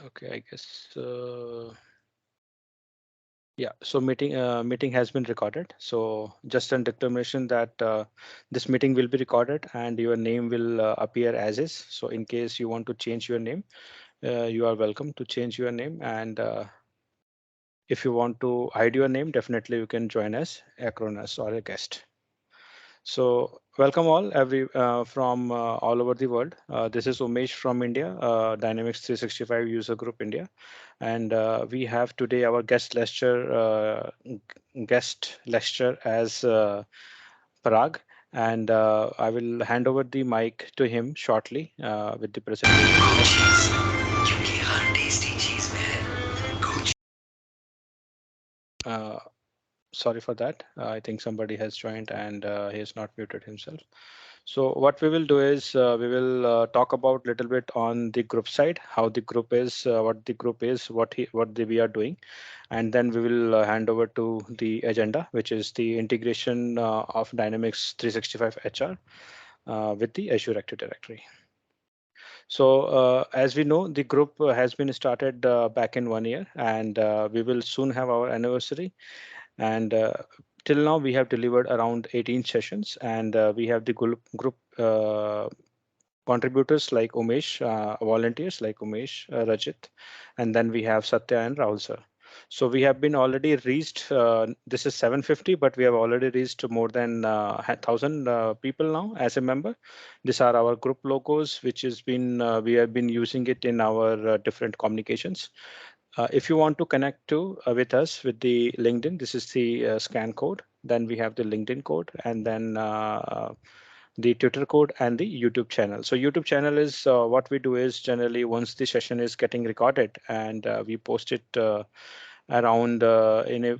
Okay, I guess. Yeah. So meeting has been recorded. So just a declaration that this meeting will be recorded and your name will appear as is. So in case you want to change your name, you are welcome to change your name. And if you want to hide your name, definitely you can join as Acronis or a guest. So welcome all from all over the world. This is Umesh from India, Dynamics 365 User Group India, and we have today our guest lecture as Parag, and I will hand over the mic to him shortly with the presentation. Uh, Sorry for that. I think somebody has joined and he has not muted himself. So what we will do is we will talk about little bit on the group side, how the group is, what the group is, we are doing, and then we will hand over to the agenda, which is the integration of Dynamics 365 HR with the Azure Active Directory. So as we know, the group has been started back in 1 year, and we will soon have our anniversary. And till now, we have delivered around 18 sessions, and we have the group contributors like Umesh, volunteers like Umesh, Rajit, and then we have Satya and Rahul sir. So we have been already reached, this is 750, but we have already reached more than 1,000 people now as a member. These are our group logos, which has been, we have been using it in our different communications. If you want to connect with us with the LinkedIn, this is the scan code. Then we have the LinkedIn code, and then the Twitter code and the YouTube channel. So YouTube channel is what we do is generally once the session is getting recorded and we post it around in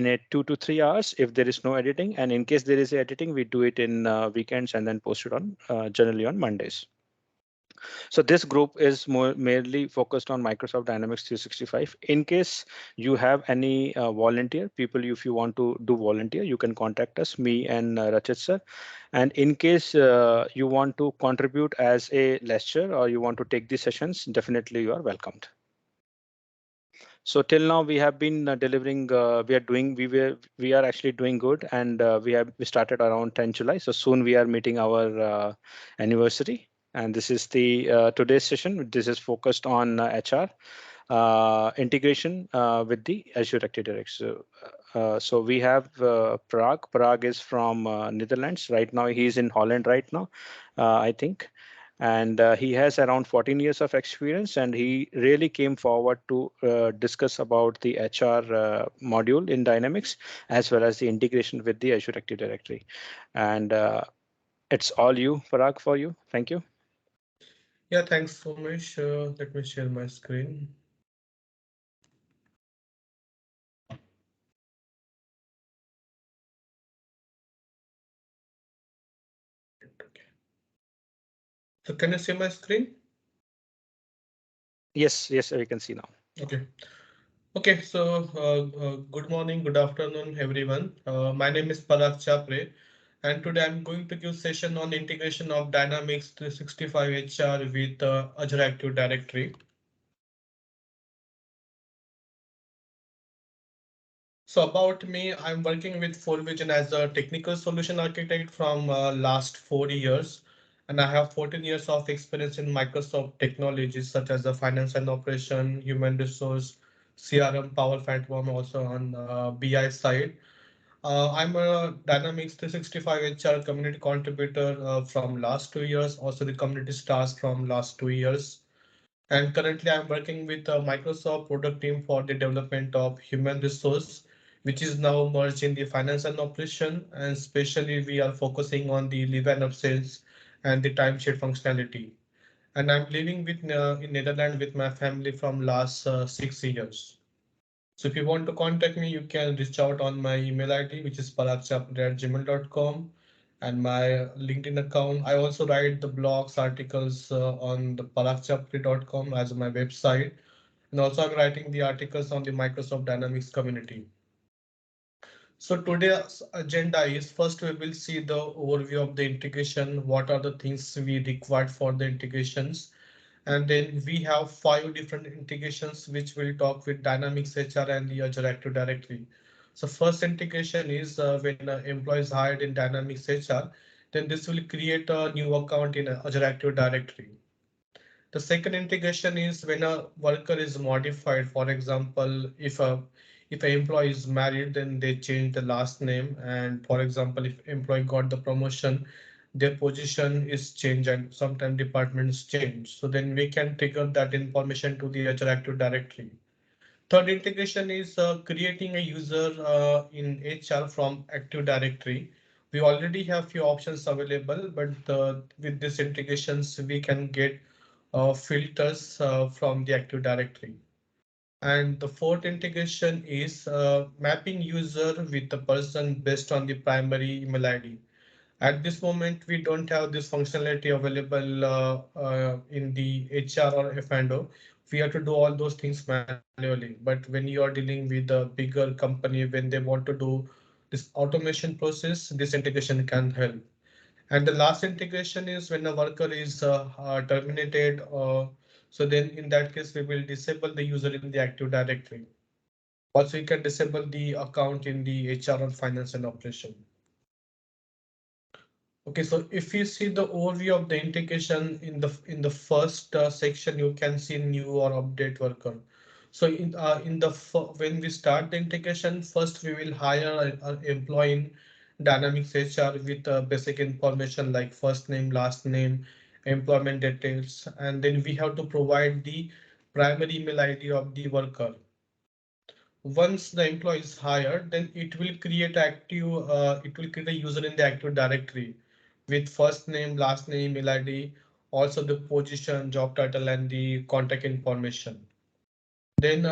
a 2 to 3 hours if there is no editing, and in case there is editing, we do it in weekends and then post it on generally on Mondays. So this group is more mainly focused on Microsoft Dynamics 365. In case you have any volunteer people, if you want to do volunteer, you can contact us, me and Rachit sir. And in case you want to contribute as a lecturer or you want to take these sessions, definitely you are welcomed. So till now we have been delivering. We are actually doing good, and we started around 10 July. So soon we are meeting our anniversary, and this is the today's session. This is focused on HR integration with the Azure Active Directory. So we have Parag. Parag is from Netherlands right now. He is in Holland right now, I think, and he has around 14 years of experience, and he really came forward to discuss about the HR module in Dynamics as well as the integration with the Azure Active Directory. And it's all you, Parag, for you. Thank you. Yeah, thanks so much. Let me share my screen. Okay. So can you see my screen? Yes, yes, we can see now. Okay. Okay, so good morning, good afternoon, everyone. My name is Parag Chapre, and today I'm going to give session on integration of Dynamics 365 HR with Azure Active Directory. So about me, I'm working with 4Vision as a technical solution architect from last 4 years, and I have 14 years of experience in Microsoft technologies such as the finance and operation, human resource, CRM, Power Platform, also on BI side. I'm a Dynamics 365 HR community contributor from last 2 years, also the community stars from last 2 years. And currently I'm working with Microsoft product team for the development of human resource, which is now merged in the finance and operation. And especially we are focusing on the leave and absence and the timesheet functionality. And I'm living with in Netherlands with my family from last 6 years. So if you want to contact me, you can reach out on my email ID, which is paragchapre@gmail.com, and my LinkedIn account. I also write the blogs, articles on the paragchapre.com as my website. And also I'm writing the articles on the Microsoft Dynamics community. So today's agenda is first we will see the overview of the integration. What are the things we required for the integrations? And then we have five different integrations which will talk with Dynamics HR and the Azure Active Directory. So first integration is when employee is hired in Dynamics HR, then this will create a new account in Azure Active Directory. The second integration is when a worker is modified. For example, if an employee is married, then they change the last name. And for example, if employee got the promotion, their position is changed and sometimes departments change. So then we can trigger that information to the Azure Active Directory. Third integration is creating a user in HR from Active Directory. We already have few options available, but with these integrations, we can get filters from the Active Directory. And the fourth integration is mapping user with the person based on the primary email ID. At this moment, we don't have this functionality available in the HR or F&O. We have to do all those things manually. But when you are dealing with a bigger company, when they want to do this automation process, this integration can help. And the last integration is when a worker is terminated. So then in that case, we will disable the user in the Active Directory. Also, you can disable the account in the HR or finance and operation. Okay, so if you see the overview of the integration in the first section, you can see new or update worker. So when we start the integration, first we will hire an employee in Dynamics HR with basic information like first name, last name, employment details, and then we have to provide the primary email ID of the worker. Once the employee is hired, then it will create a user in the Active Directory with first name, last name, email ID, also the position, job title, and the contact information. Then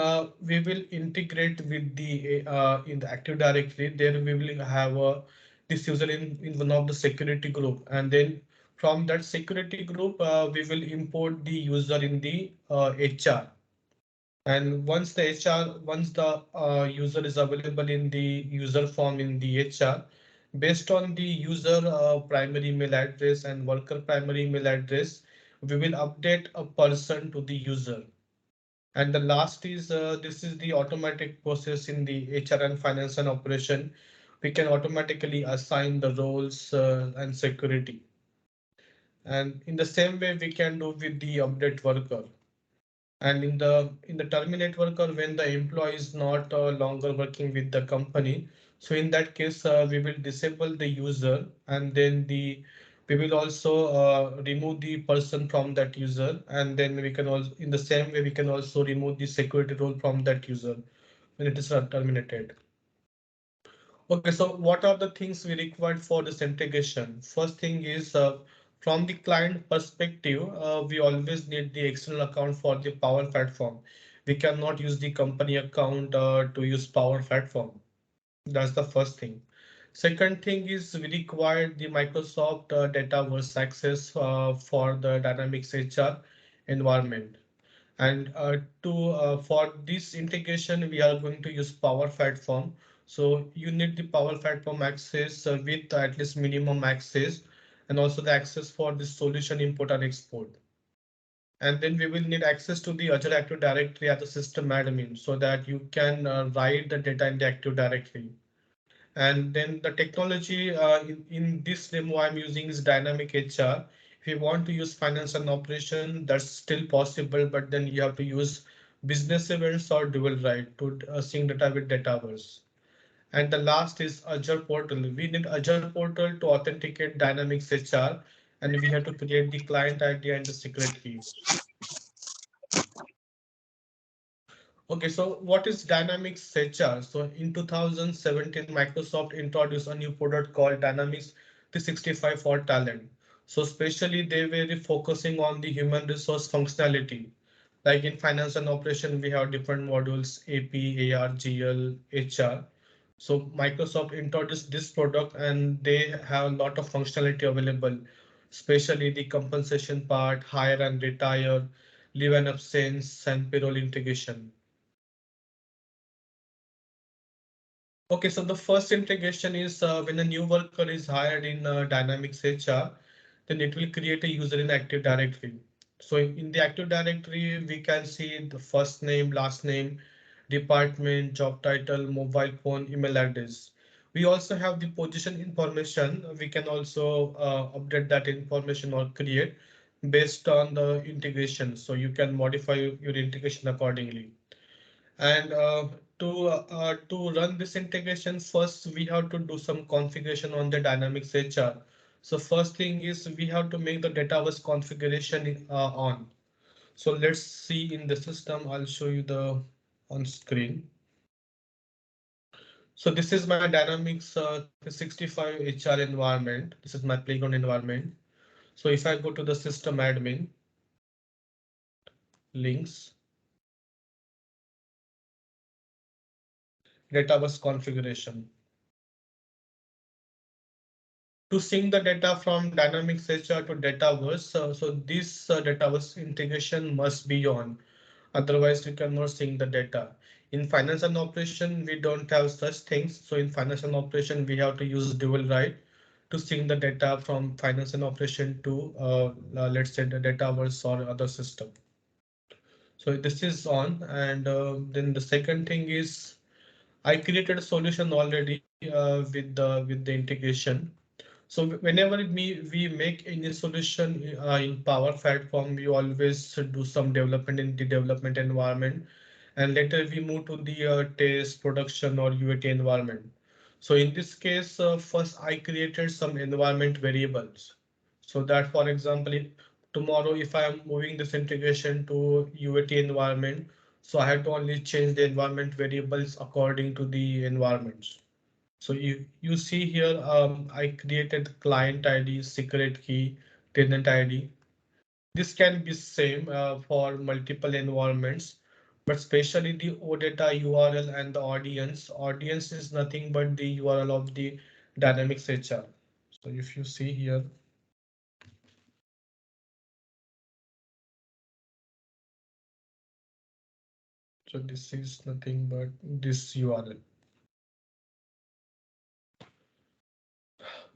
we will integrate with the in the Active Directory. There we will have this user in one of the security group, and then from that security group, we will import the user in the HR. And once the user is available in the user form in the HR, based on the user primary email address and worker primary email address, we will update a person to the user. And the last is this is the automatic process in the HR and finance and operation. We can automatically assign the roles and security. And in the same way, we can do with the update worker. And in the terminate worker, when the employee is not longer working with the company, so in that case we will disable the user, and then the we will also remove the person from that user, and then we can also in the same way we can also remove the security role from that user when it is terminated. Okay, so what are the things we required for this integration? First thing is from the client perspective, we always need the external account for the Power Platform. We cannot use the company account to use Power Platform. That's the first thing. Second thing is we require the Microsoft Dataverse access for the Dynamics HR environment. And to for this integration, we are going to use Power Platform. So you need the Power Platform access with at least minimum access, and also the access for the solution import and export. And then we will need access to the Azure Active Directory as a system admin so that you can write the data in the Active Directory. And then the technology in this demo I'm using is Dynamic HR. If you want to use finance and operation, that's still possible, but then you have to use business events or dual write to sync data with Dataverse. And the last is Azure Portal. We need Azure Portal to authenticate Dynamics HR, and we have to create the client ID and the secret key. Okay, so what is Dynamics HR? So in 2017, Microsoft introduced a new product called Dynamics 365 for Talent. So especially they were focusing on the human resource functionality. Like in finance and operation, we have different modules, AP, AR, GL, HR. So Microsoft introduced this product and they have a lot of functionality available, especially the compensation part, hire and retire, leave and absence, and payroll integration. Okay, so the first integration is when a new worker is hired in Dynamics HR, then it will create a user in Active Directory. So in the Active Directory, we can see the first name, last name, department, job title, mobile phone, email address. We also have the position information. We can also update that information or create based on the integration. So you can modify your integration accordingly. And to run this integration, first we have to do some configuration on the Dynamics HR. So first thing is we have to make the database configuration on. So let's see in the system. I'll show you the on screen. So this is my Dynamics 365 HR environment. This is my playground environment. So if I go to the system admin links, database configuration. To sync the data from Dynamics HR to Dataverse, so this Dataverse integration must be on. Otherwise, we cannot sync the data. In finance and operation, we don't have such things. So in finance and operation, we have to use dual write to sync the data from finance and operation to, let's say, the Dataverse or other system. So this is on. And then the second thing is I created a solution already with the integration. So whenever we make any solution in Power Platform, we always do some development in the development environment, and later we move to the test, production, or UAT environment. So in this case, first I created some environment variables. So that, for example, tomorrow if I am moving this integration to UAT environment, so I have to only change the environment variables according to the environments. So you see here, I created client ID, secret key, tenant ID. This can be same for multiple environments, but especially the OData URL and the audience. Audience is nothing but the URL of the Dynamics HR. So if you see here, so this is nothing but this URL.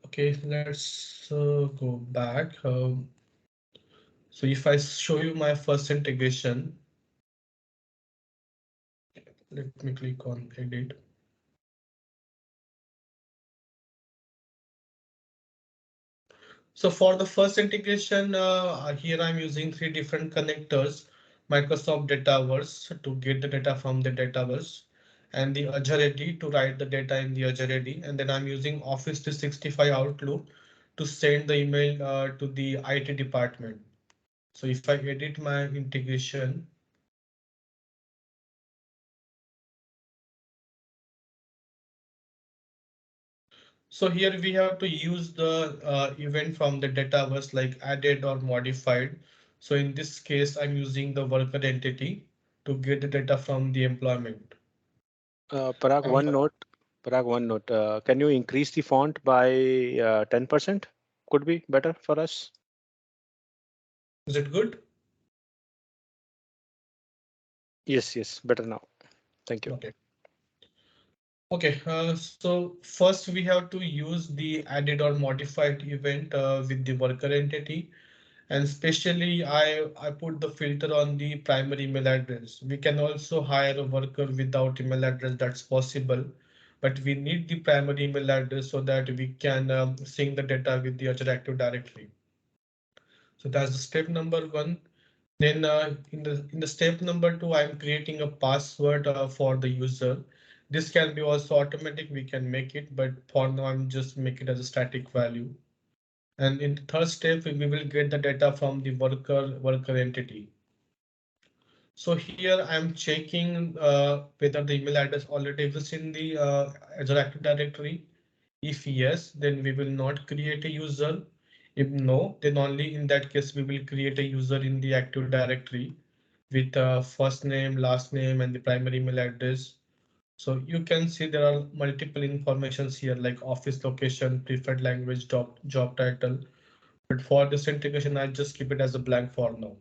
Okay, let's go back. So if I show you my first integration, let me click on edit. So for the first integration, here I'm using three different connectors, Microsoft Dataverse to get the data from the Dataverse, and the Azure AD to write the data in the Azure AD, and then I'm using Office 365 Outlook to send the email to the IT department. So if I edit my integration, so here we have to use the event from the Dataverse like added or modified. So in this case, I'm using the worker entity to get the data from the employment. Parag, And one note. Parag, one note. Can you increase the font by 10%? Could be better for us. is it good? Yes, yes, better now. Thank you. Okay. Okay, so first we have to use the added or modified event with the worker entity. And especially I put the filter on the primary email address. We can also hire a worker without email address, that's possible. But we need the primary email address so that we can sync the data with the Azure Active Directory. So that's the step number one. Then in the step number two, I'm creating a password for the user. This can be also automatic. We can make it, but for now I'm just make it as a static value. And in the third step, we will get the data from the worker entity. So here I'm checking whether the email address already exists in the Azure Active Directory. If yes, then we will not create a user. If no, then only in that case we will create a user in the Active Directory with first name, last name, and the primary email address. So you can see there are multiple informations here like office location, preferred language, job title. But for this integration, I just keep it as a blank for now.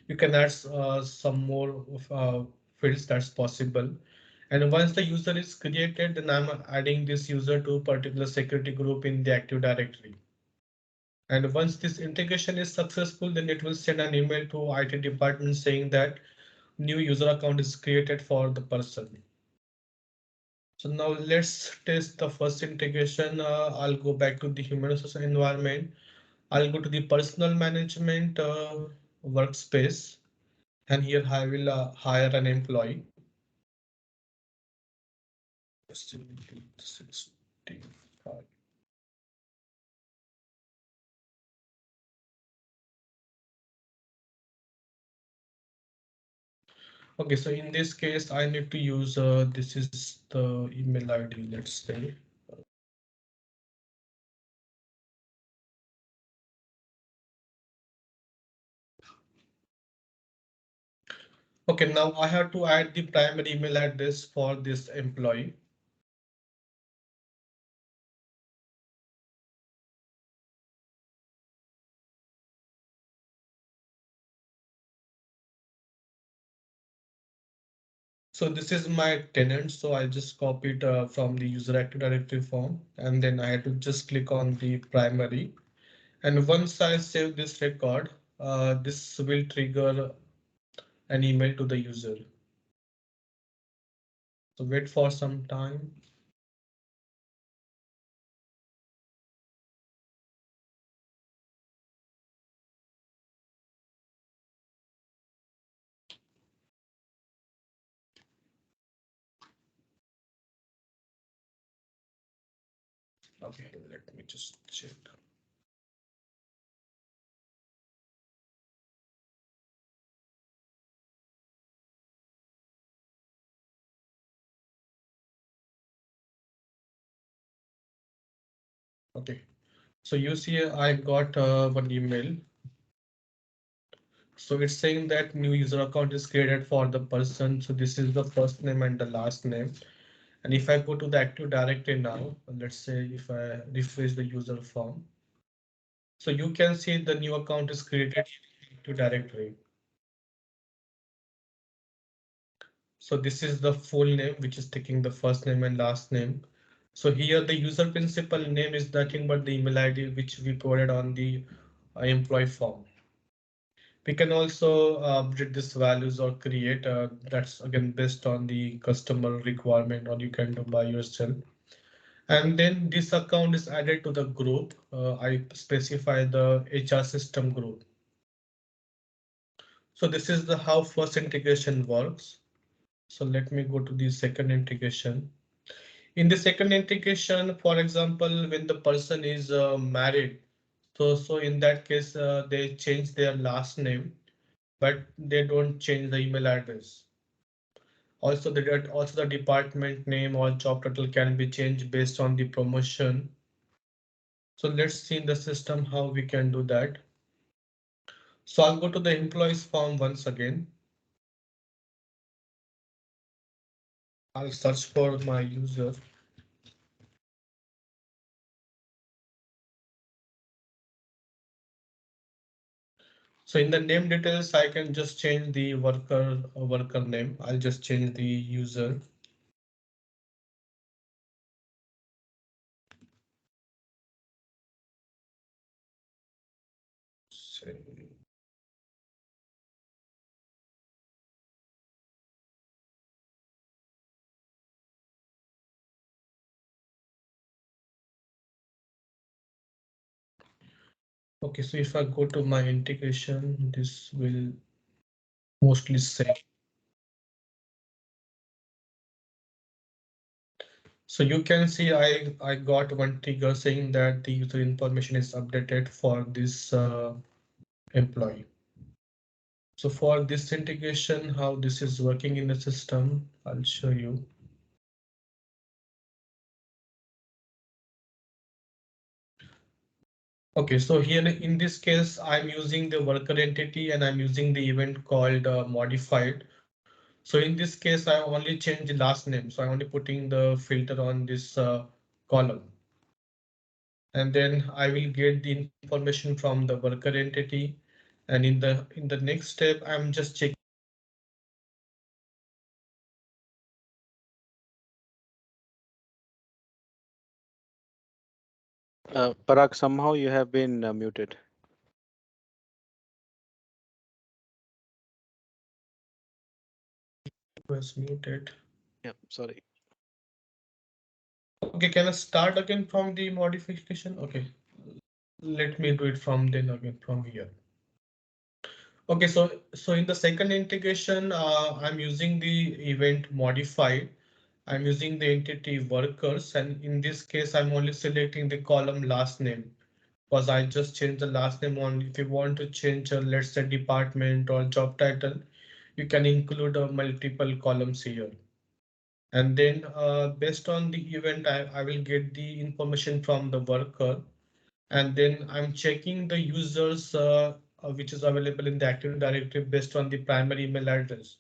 You can add some more fields that's possible. And once the user is created, then I'm adding this user to a particular security group in the Active Directory. And once this integration is successful, then it will send an email to IT department saying that new user account is created for the person. So now let's test the first integration. I'll go back to the human resource environment. I'll go to the personal management workspace, and here I will hire an employee. Okay, so in this case, I need to use this is the email ID, let's say. Okay, now I have to add the primary email address for this employee. So this is my tenant, so I just copied from the user active directory form, and then I had to just click on the primary. And once I save this record, this will trigger an email to the user. So wait for some time. Okay, let me just check. Okay, so you see I got one email. So it's saying that new user account is created for the person. So this is the first name and the last name. And if I go to the Active Directory now, let's say if I refresh the user form, so you can see the new account is created in Active Directory. So this is the full name, which is taking the first name and last name. So here the user principal name is nothing but the email ID which we provided on the employee form. We can also update these values or create. That's again based on the customer requirement, or you can do by yourself. And then this account is added to the group. I specify the HR system group. So this is the how first integration works. So let me go to the second integration. In the second integration, for example, when the person is married, so in that case, they change their last name, but they don't change the email address. Also the department name or job title can be changed based on the promotion. So let's see in the system how we can do that. So I'll go to the employees form once again. I'll search for my user. So in the name details, I can just change the worker name. I'll just change the user. Say, okay, so if I go to my integration, this will mostly say. So you can see I got one trigger saying that the user information is updated for this employee. So for this integration, how this is working in the system, I'll show you. Okay, so here in this case, I'm using the worker entity and I'm using the event called modified. So in this case, I only change the last name. So I'm only putting the filter on this column. And then I will get the information from the worker entity. And in the next step, I'm just checking. Parag, somehow you have been muted. Was muted. Yep, sorry. Okay, can I start again from the modification? Okay, let me do it from then again from here. Okay, so in the second integration, I'm using the event modified. I'm using the entity workers, and in this case, I'm only selecting the column last name because I just changed the last name only. If you want to change, let's say department or job title, you can include multiple columns here. And then based on the event, I will get the information from the worker. And then I'm checking the users which is available in the Active Directory based on the primary email address.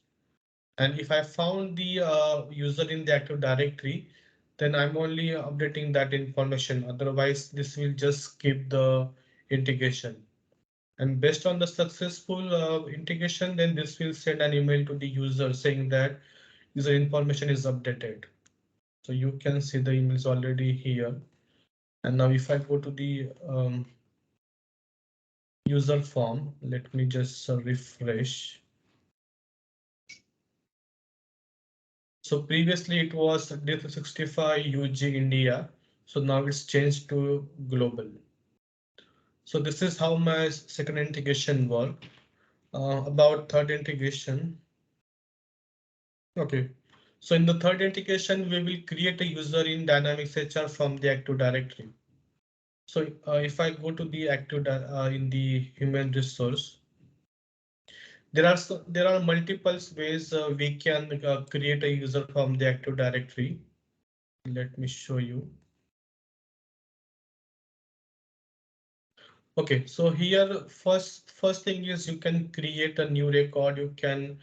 And if I found the user in the Active Directory, then I'm only updating that information. Otherwise, this will just skip the integration. And based on the successful integration, then this will send an email to the user saying that user information is updated. So you can see the email is already here. And now if I go to the user form, let me just refresh. So previously it was D365 UG India. So now it's changed to global. So this is how my second integration work. About third integration. Okay. So in the third integration, we will create a user in Dynamics HR from the Active Directory. So if I go to the in the human resource, there are multiple ways we can create a user from the Active Directory. Let me show you. Okay, so here first thing is you can create a new record. You can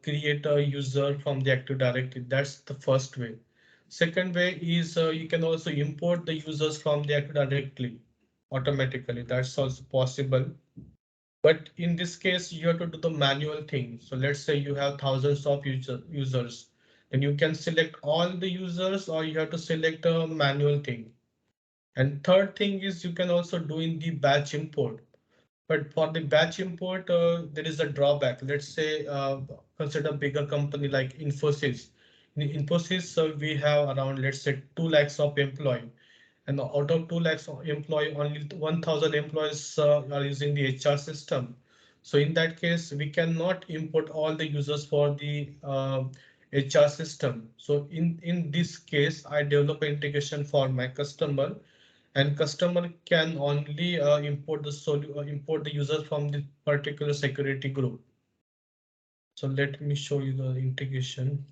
create a user from the Active Directory. That's the first way. Second way is you can also import the users from the Active Directory automatically. That's also possible. But in this case, you have to do the manual thing. So let's say you have thousands of users, then you can select all the users or you have to select a manual thing. And third thing is you can also do in the batch import. But for the batch import, there is a drawback. Let's say consider a bigger company like Infosys. In Infosys, we have around, let's say, 2 lakhs of employee. And out of 2 lakhs of employee, only 1,000 employees are using the HR system. So in that case, we cannot import all the users for the HR system. So in this case, I develop an integration for my customer, and customer can only import the user from the particular security group. So let me show you the integration.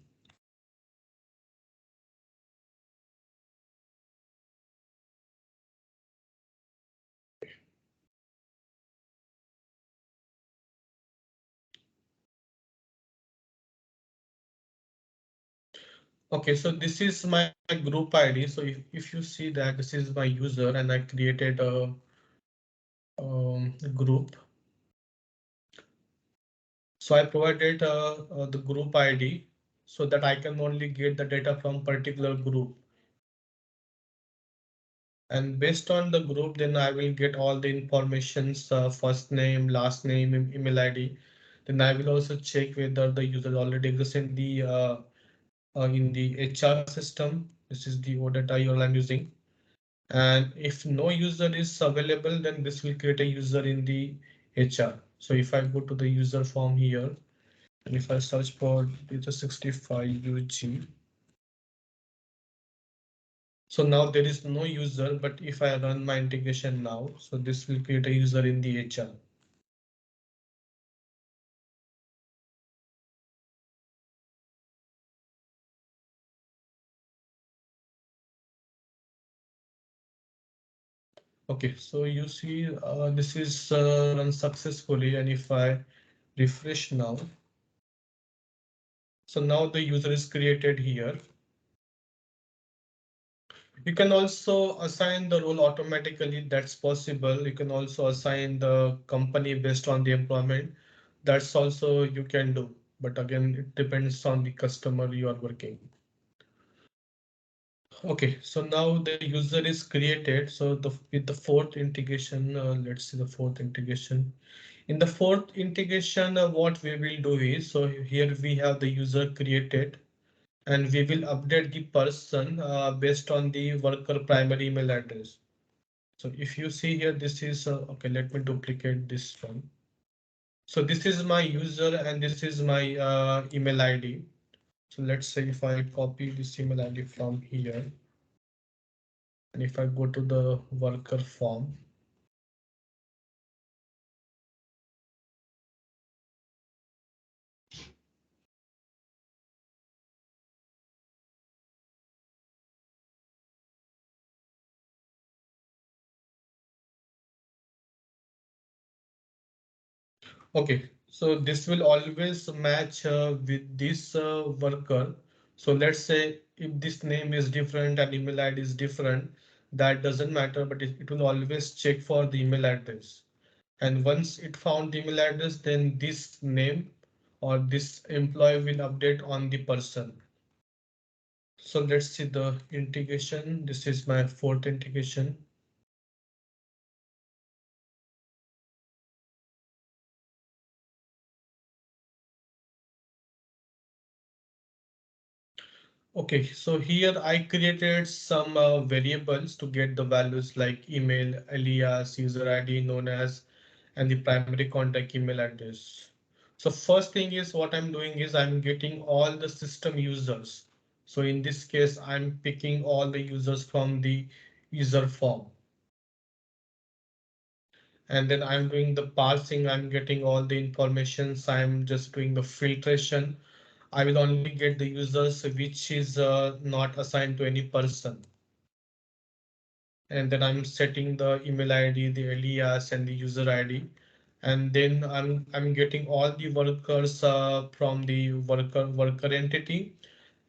Okay, so this is my group ID. So if you see that this is my user and I created a group. So I provided the group ID so that I can only get the data from particular group. And based on the group, then I will get all the informations, first name, last name, email ID. Then I will also check whether the user already exists in the HR system. This is the OData URL I'm using. And if no user is available, then this will create a user in the HR. So if I go to the user form here, and if I search for data 65 UG, so now there is no user, but if I run my integration now, so this will create a user in the HR. Okay, so you see this is run successfully, and if I refresh now, so now the user is created here. You can also assign the role automatically. That's possible. You can also assign the company based on the employment. That's also you can do. But again, it depends on the customer you are working. Okay, so now the user is created. So with the fourth integration, let's see the fourth integration. In the fourth integration, what we will do is, so here we have the user created, and we will update the person based on the worker primary email address. So if you see here, this is okay. Let me duplicate this one. So this is my user and this is my email ID. So let's say if I copy this email ID from here, and if I go to the worker form, okay, so this will always match with this worker. So let's say if this name is different and email ID is different, that doesn't matter, but it will always check for the email address. And once it found the email address, then this name or this employee will update on the person. So let's see the integration. This is my fourth integration. Okay, so here I created some variables to get the values like email, alias, user ID known as, and the primary contact email address. So first thing is what I'm doing is I'm getting all the system users. So in this case, I'm picking all the users from the user form. And then I'm doing the parsing. I'm getting all the informations. I'm just doing the filtration. I will only get the users which is not assigned to any person. And then I'm setting the email ID, the alias, and the user ID. And then I'm getting all the workers from the worker entity,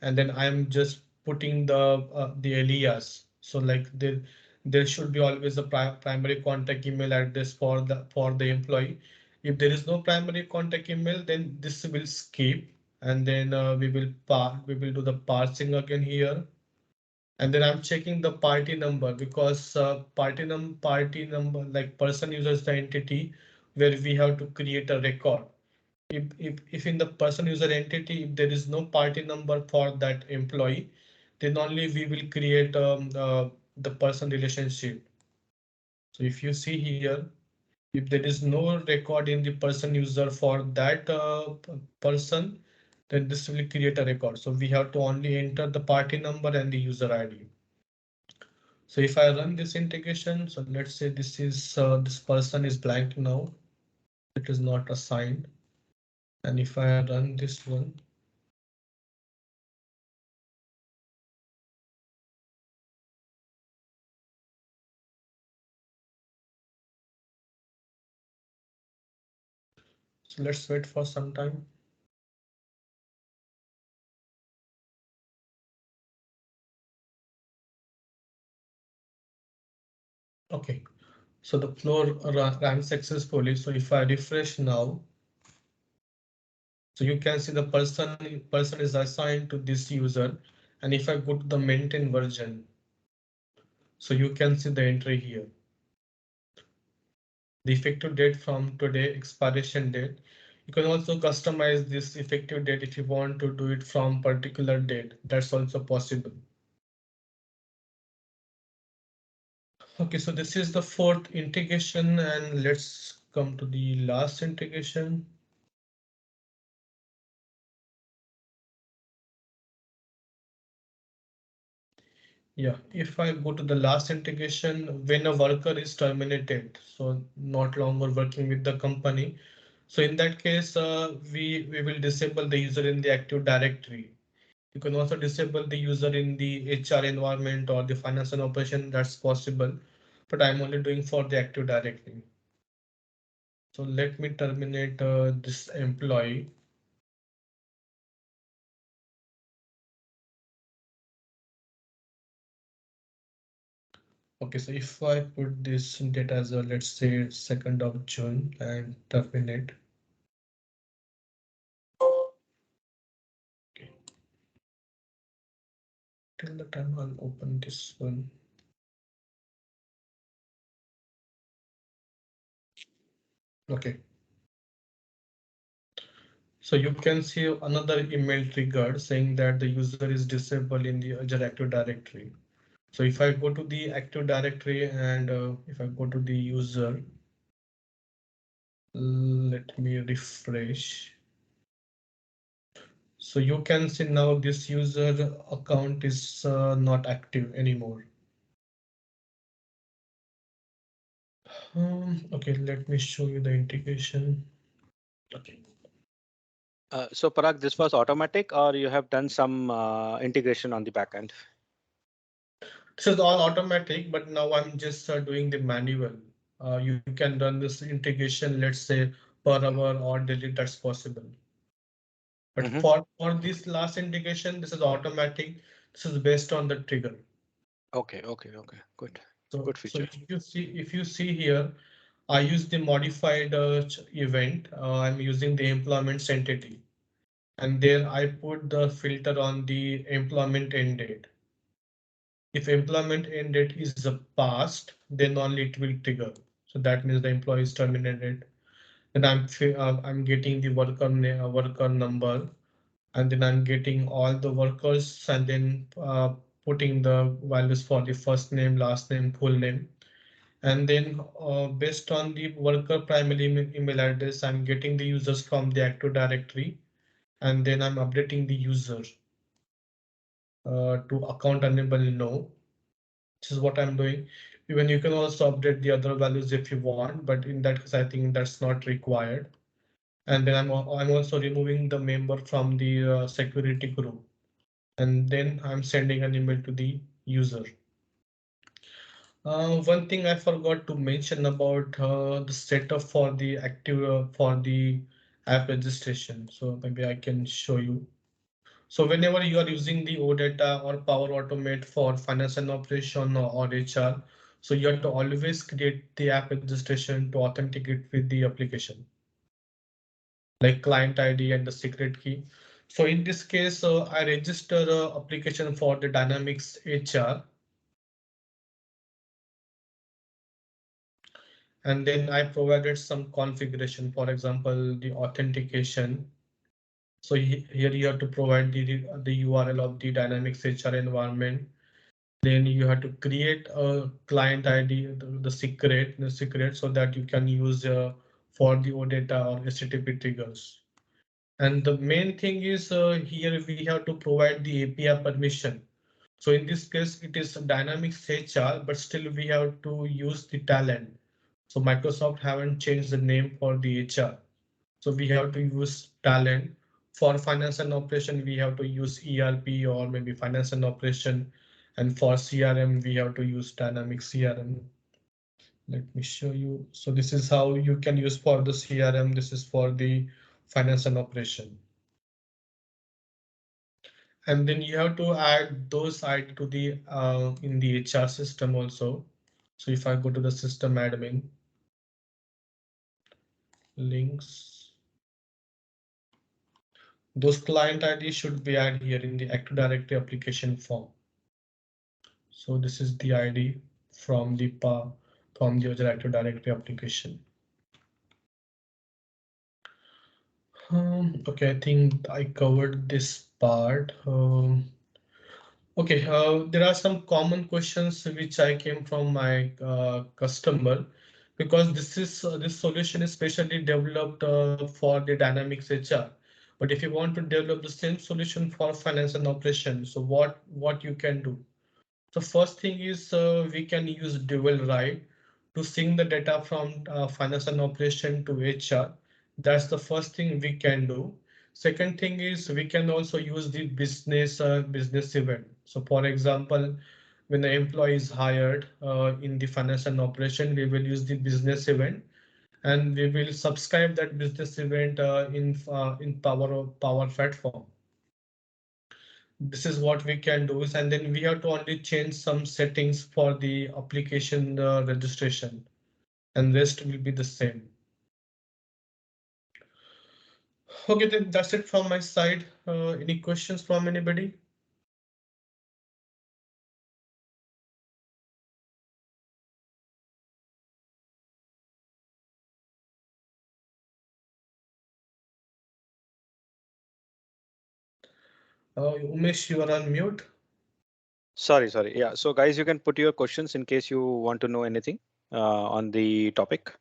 and then I'm just putting the alias. So like there should be always a primary contact email address for the employee. If there is no primary contact email, then this will skip, and then we will do the parsing again here, and then I'm checking the party number because party number like person uses the entity where we have to create a record. If in the person user entity, if there is no party number for that employee, then only we will create the person relationship. So if you see here, if there is no record in the person user for that person, then this will create a record. So we have to only enter the party number and the user ID. So if I run this integration, so let's say this person is blank now, it is not assigned. And if I run this one, so let's wait for some time. Okay, so the flow ran successfully. So if I refresh now, so you can see the person is assigned to this user. And if I go to the maintain version, so you can see the entry here. The effective date from today, expiration date. You can also customize this effective date if you want to do it from particular date. That's also possible. Okay, so this is the fourth integration, and let's come to the last integration. Yeah, if I go to the last integration, when a worker is terminated, so not longer working with the company. So in that case, we will disable the user in the Active Directory. You can also disable the user in the HR environment or the finance and operation. That's possible, but I'm only doing for the Active Directory. So let me terminate this employee. Okay, so if I put this date as a, let's say 2nd of June and terminate. Okay, till the time I'll open this one. Okay. So you can see another email triggered saying that the user is disabled in the Azure Active Directory. So if I go to the Active Directory and if I go to the user, let me refresh. So you can see now this user account is not active anymore. Okay, let me show you the integration. Okay. So Parag, this was automatic, or you have done some integration on the back end? This is all automatic, but now I'm just doing the manual. You can run this integration, let's say per hour or daily, that's possible. But Hmm. for this last integration, this is automatic. This is based on the trigger. Okay, okay, okay. Good, So good so feature. if you see here, I use the modified event. I'm using the employment entity, and there I put the filter on the employment end date. If employment end date is a past, then only it will trigger. So that means the employee is terminated. Then I'm getting the worker number, and then I'm getting all the workers, and then putting the values for the first name, last name, full name. And then based on the worker primary email address, I'm getting the users from the Active Directory, and then I'm updating the user to account enable no. This is what I'm doing. Even you can also update the other values if you want, but in that case, I think that's not required. And then I'm also removing the member from the security group. And then I'm sending an email to the user. One thing I forgot to mention about the setup for the active for the app registration. So maybe I can show you. So whenever you are using the OData or Power Automate for finance and operation or HR, so you have to always create the app registration to authenticate with the application, like client ID and the secret key. So in this case, I register application for the Dynamics HR, and then I provided some configuration, for example, the authentication. So here you have to provide the URL of the Dynamics HR environment. Then you have to create a client ID, the secret, so that you can use for the OData or HTTP triggers. And the main thing is here we have to provide the API permission. So in this case, it is Dynamics HR, but still we have to use the talent. So Microsoft haven't changed the name for the HR. So we have to use talent. For finance and operation, we have to use ERP or maybe finance and operation. And for CRM, we have to use dynamic CRM. Let me show you. So this is how you can use for the CRM. This is for the finance and operation. And then you have to add those ID to the in the HR system also. So if I go to the system admin links, those client ID should be added here in the Active Directory application form. So this is the ID from the Azure Active Directory application. Okay, I think I covered this part. Okay, there are some common questions which I came from my customer, because this solution is specially developed for the Dynamics HR. But if you want to develop the same solution for finance and operations, so what you can do? The first thing is we can use dual write to sync the data from finance and operation to HR. That's the first thing we can do. Second thing is we can also use the business event. So for example, when the employee is hired in the finance and operation, we will use the business event, and we will subscribe that business event in Power platform. This is what we can do is, and then we have to only change some settings for the application registration, and rest will be the same. Okay, then that's it from my side. Any questions from anybody? Umesh, you are on mute. Sorry. Yeah. So, guys, you can put your questions in case you want to know anything on the topic.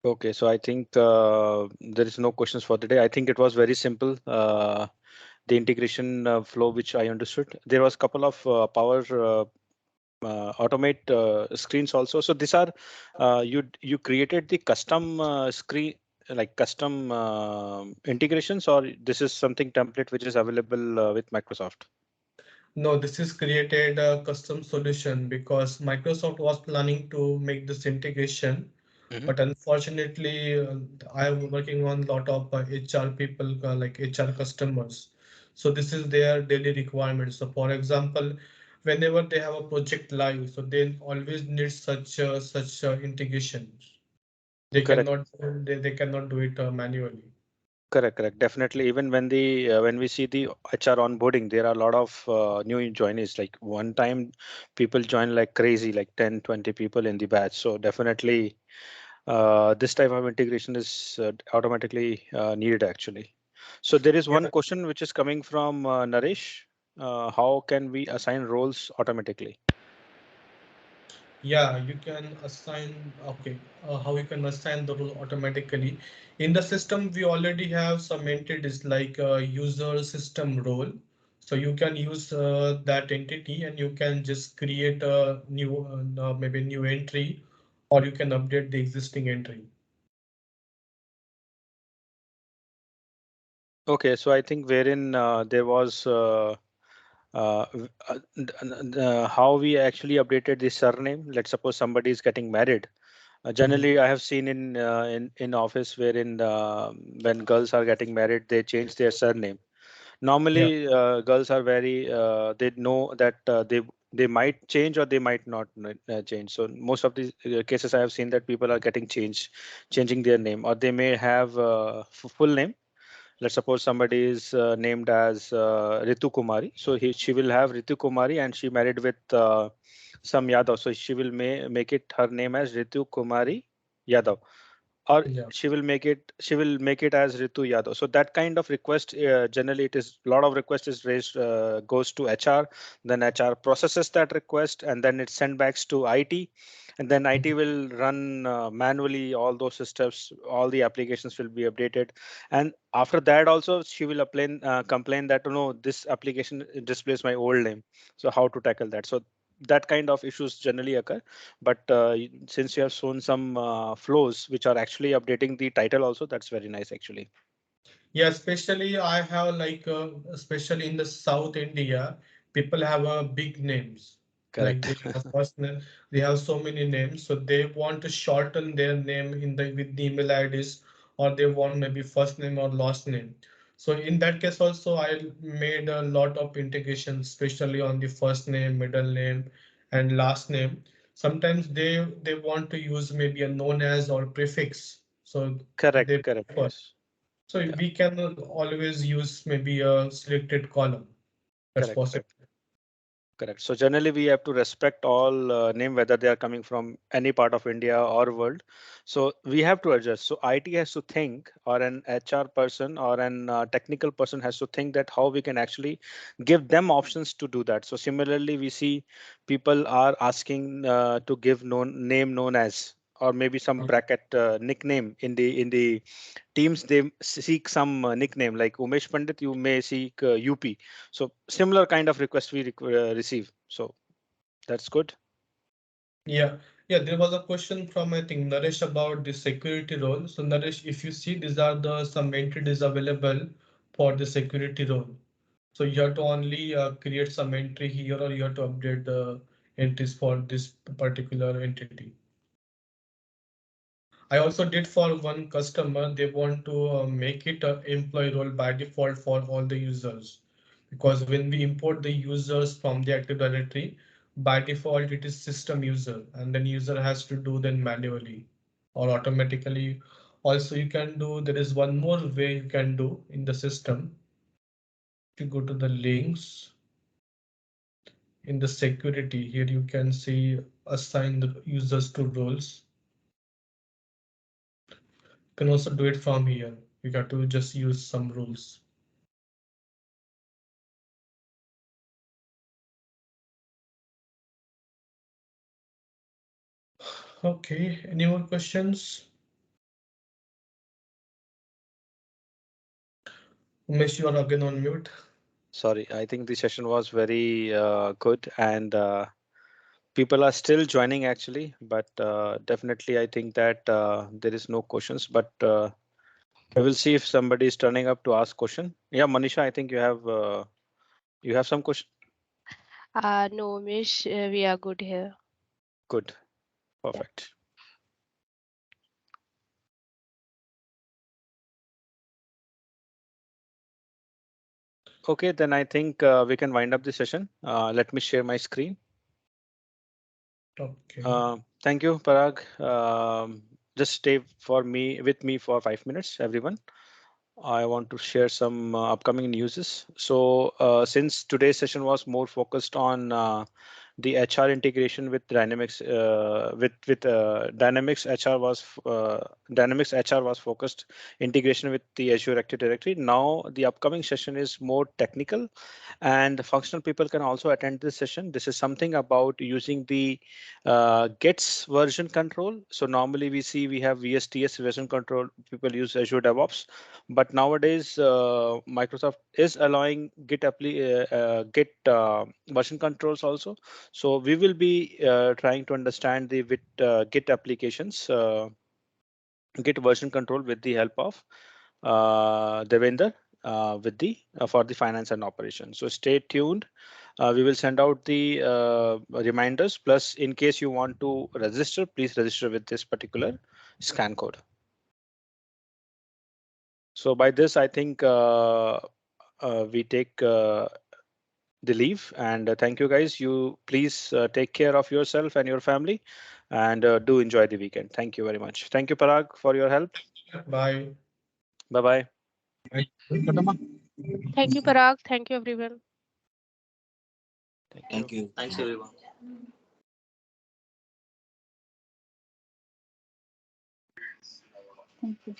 Okay. So, I think there is no questions for today. I think it was very simple. The integration flow, which I understood. There was a couple of power automate screens also. So these are you created the custom screen like custom integrations, or this is something template which is available with Microsoft. No, this is created a custom solution because Microsoft was planning to make this integration, Hmm. but unfortunately, I am working on a lot of HR people, like HR customers. So this is their daily requirement. So for example, whenever they have a project live, so they always need such integrations. They Correct. cannot they cannot do it manually. Correct. Definitely. Even when the when we see the HR onboarding, there are a lot of new joinees. Like one time, people join like crazy, like 10, 20 people in the batch. So definitely, this type of integration is automatically needed actually. So there is one Yeah. question which is coming from Naresh. How can we assign roles automatically? Yeah, you can assign, okay, how you can assign the role automatically. In the system, we already have some entities like user system role. So you can use that entity and you can just create a new, maybe new entry, or you can update the existing entry. Okay, so I think wherein there was how we actually updated the surname. Let's suppose somebody is getting married. Mhm. Generally, I have seen in office wherein when girls are getting married, they change their surname. Yeah. Normally, girls are very they know that they might change or they might not change. So most of these cases I have seen that people are getting changing their name, or they may have full name. Let's suppose somebody is named as Ritu Kumari, so she will have Ritu Kumari, and she married with some Yadav, so she will make it her name as Ritu Kumari Yadav, or Yeah. she will make it as Ritu Yadav. So that kind of request, generally it is a lot of request is raised, goes to HR, then HR processes that request, and then it's sent back to IT, and then IT Mhm. will run manually all those steps, all the applications will be updated, and after that also she will complain that, no, this application displays my old name. So how to tackle that? So that kind of issues generally occur, but since you have shown some flows which are actually updating the title also, that's very nice actually. Yeah, especially I have like, especially in the South India, people have big names. Like Correct. they have first name, they have so many names, so they want to shorten their name in the with the email IDs, or they want maybe first name or last name. So in that case also, I made a lot of integration, especially on the first name, middle name, and last name. Sometimes they want to use maybe a known as or prefix. So they Correct, prefer. yes. So Yeah. we can always use maybe a selected column. That's correct possible. correct Correct. So generally, we have to respect all name, whether they are coming from any part of India or world. So we have to adjust. So IT has to think, or an HR person or an technical person has to think that how we can actually give them options to do that. So similarly, we see people are asking to give name known as, or maybe some bracket nickname in the teams. They seek some nickname like Umesh Pandit. You may seek UP. So similar kind of request we receive. So that's good. Yeah, yeah. There was a question from I think Naresh about the security role. So Naresh, if you see, these are the some entities available for the security role. So you have to only create some entry here, or you have to update the entries for this particular entity. I also did for one customer, they want to make it a employee role by default for all the users. Because when we import the users from the Active Directory, by default it is system user, and then user has to do then manually or automatically. Also, you can do, there is one more way you can do in the system. If you go to the links in the security, here you can see assign the users to roles. can also do it from here. You got to just use some rules. Okay, any more questions? Umesh, you are again on mute. Sorry, I think the session was very good, and people are still joining actually, but definitely I think that there is no questions, but I will see if somebody is turning up to ask question. Yeah, Manisha, I think you have some question. No, Mish, we are good here. Good, perfect. Okay, then I think we can wind up the session. Let me share my screen. Okay. Thank you, Parag. Just stay for me with me for 5 minutes, everyone. I want to share some upcoming newses. So, since today's session was more focused on the HR integration with Dynamics, Dynamics HR Dynamics HR was focused integration with the Azure Active Directory. Now, the upcoming session is more technical, and functional people can also attend this session. This is something about using the Gets version control. So normally we see we have VSTS version control. People use Azure DevOps, but nowadays Microsoft is allowing Git version controls also. So we will be trying to understand the Git applications, Git version control with the help of Devender with the for the finance and operations. So stay tuned. We will send out the reminders. Plus, in case you want to register, please register with this particular scan code. So by this, I think we take the leave, and thank you guys. You please take care of yourself and your family, and do enjoy the weekend. Thank you very much. Thank you, Parag, for your help. Bye. Bye bye. Thank you, Parag. Thank you, everyone. Thank you. Thank you. Thanks, everyone. Thank you.